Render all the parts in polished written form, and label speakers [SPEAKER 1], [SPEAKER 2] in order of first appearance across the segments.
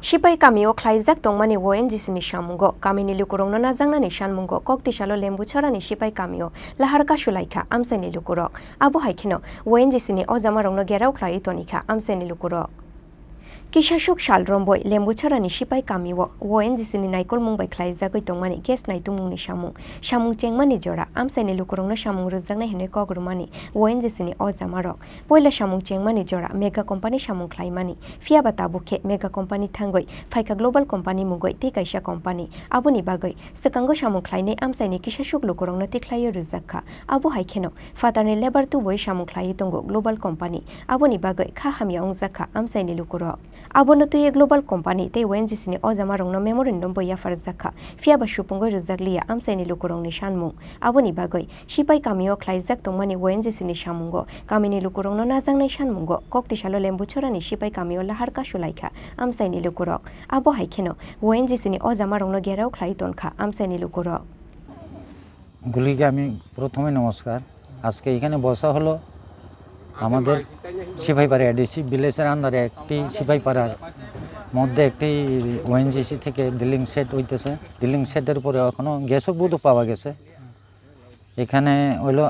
[SPEAKER 1] Sipai Kamio Klaizak Tongmani ONGBni Samungo, Kamini Lukurokno Najaknani Sanmungo, Koktisalo Lembuchorani Sipai Kamio, Lahar Kasulaikha, Amseni Lukurok, Abu Haikino, ONGBni Ozamarokno Gerau Klai Tonika, Amseni Lukurok. Kishashuk Shal Romboi, Lembuchorani Sipai Kamio, ONGBni Naikol Mumbai Klaizak Tongmani, Guest Naitumuni Samung, Samung Chengmani Jora, Amseni Lukurokno Samung Ruzakna Hine Kogrumani, ONGBni Ozamarok, Boila Samung Chengmani Jora, Mega Company Samung Klaimani, Fiabata Buke, Mega Company Tangoi, Faika Global Company Mugoi, Tikaisha Company, Abuni Bagoi, Sekango Samung Klaine, Amseni Kishashuk Lukurokno Tiklayo Ruzaka, Abu Haikeno, Fatane Lebar tu Boy Samung Klai Tongo, Global Company, Abuni Bagoi, Kahamia Ongzaka, Amseni Lukurok. Abono tuye Global Company, te ONGBni Ozamarokno Memorandum Boya Farzaka, Fiaba Shupungoi Ruzaglia, Amseni Lukurokni Sanmung, Abuni Bagoi, Sipai Kamio Klaizak Tongmani ONGBni Samungo, Kamini Lukurokno Najaknani Sanmungo, Koktisalo Lembuchorani Sipai Kamio Lahar Kasulaikha, Amseni Lukurok, Abu Haikeno, ONGBni Ozamarokno Gerau Klai Tonka, Amseni Lukurok.
[SPEAKER 2] গুলিকে আমি প্রথমে নমস্কার আজকে এখানে বসা হলো আমাদের Sipaipara ADC ভিলেজের আন্ডারে একটি সিপাইপাড়ার মধ্যে একটি ওএনজিসি থেকে ড্রিলিং সেট হইতেছে ড্রিলিং সেটের পরে এখনো গ্যাসও বুধও পাওয়া গেছে এখানে হলো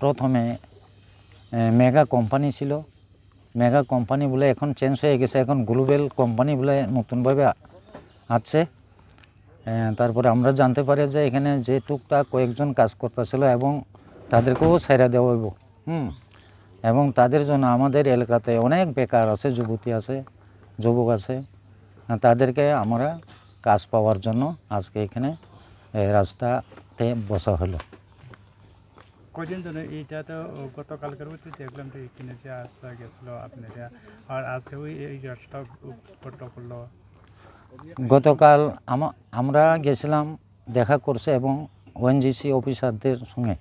[SPEAKER 2] প্রথমে মেগা কোম্পানি ছিল মেগা কোম্পানি বলে এখন চেঞ্জ হয়ে গেছে এখন গ্লোবাল কোম্পানি বলে নতুনভাবে আছে তারপরে আমরা জানতে পারি যে এখানে যে টুকটাক কয়েকজন কাজ করতেছিল এবং তাদেরকেও ছাইরা দেওয়া হইব এবং তাদের জন্য আমাদের এলাকাতে অনেক বেকার আছে যুবতী আছে যুবক আছে তাদেরকে আমরা কাজ পাওয়ার জন্য আজকে এখানে রাস্তাতে বসা হলো
[SPEAKER 3] কয়দিন ধরে এইটা তো গতকালকের মধ্যে দেখলাম যে এখানে যে আসা গেছিল আপনারা আর আজকে ওই এই রাস্তা করলো
[SPEAKER 2] গতকাল আমরা গেছিলাম দেখা করছে এবং ওএনজিসি অফিসারদের সঙ্গে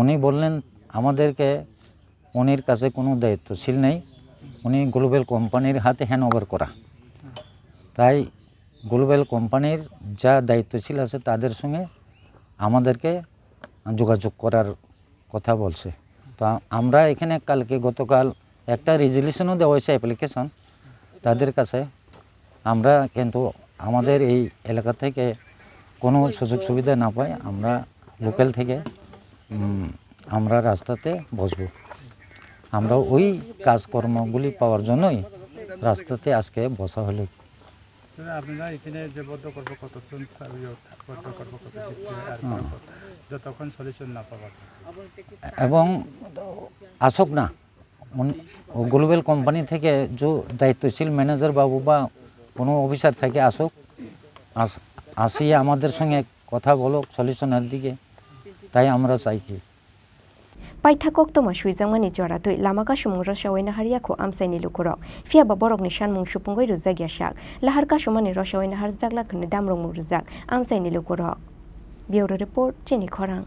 [SPEAKER 2] উনি বললেন আমাদেরকে উনির কাছে কোনো দায়িত্বশীল নেই উনি গ্লোবাল কোম্পানির হাতে হ্যান্ড ওভার করা তাই গ্লোবাল কোম্পানির যা দায়িত্বশীল আছে তাদের সঙ্গে আমাদেরকে যোগাযোগ করার কথা বলছে তো আমরা এখানে কালকে গতকাল একটা রেজুলেশনও দেওয়া হয়েছে অ্যাপ্লিকেশন তাদের কাছে আমরা কিন্তু আমাদের এই এলাকা থেকে কোনো সুযোগ সুবিধা না পাই আমরা লোকাল থেকে আমরা রাস্তাতে বসবো আমরা ওই কাজকর্মগুলি পাওয়ার জন্যই রাস্তাতে আজকে বসা হলো
[SPEAKER 3] আপনারা এখানে যে বদ্ধ করব কতক্ষণ বদ্ধ করব যতক্ষণ সলিউশন না পাওয়া
[SPEAKER 2] এবং আসুক না গ্লোবাল কোম্পানি থেকে যে দায়িত্বশীল ম্যানেজার বাবু বা কোনো অফিসার থেকে আসুক আসিয়ে আমাদের সঙ্গে কথা বলুক সলিউশনের দিকে তাই আমরা চাই কি
[SPEAKER 1] Paithakok Toma Suizangmani Jora Tui Lamaka Shumung Roshawaina Hariako Amseni Lukurok, Fiaba Borokni Sanmung Shupungoi Ruzagya Shak, Lahar Kashumani Roshawaina Harzagla Kune Damrong Ruzak, Amseni Lukurok. Bureau Report, Chini Khorang.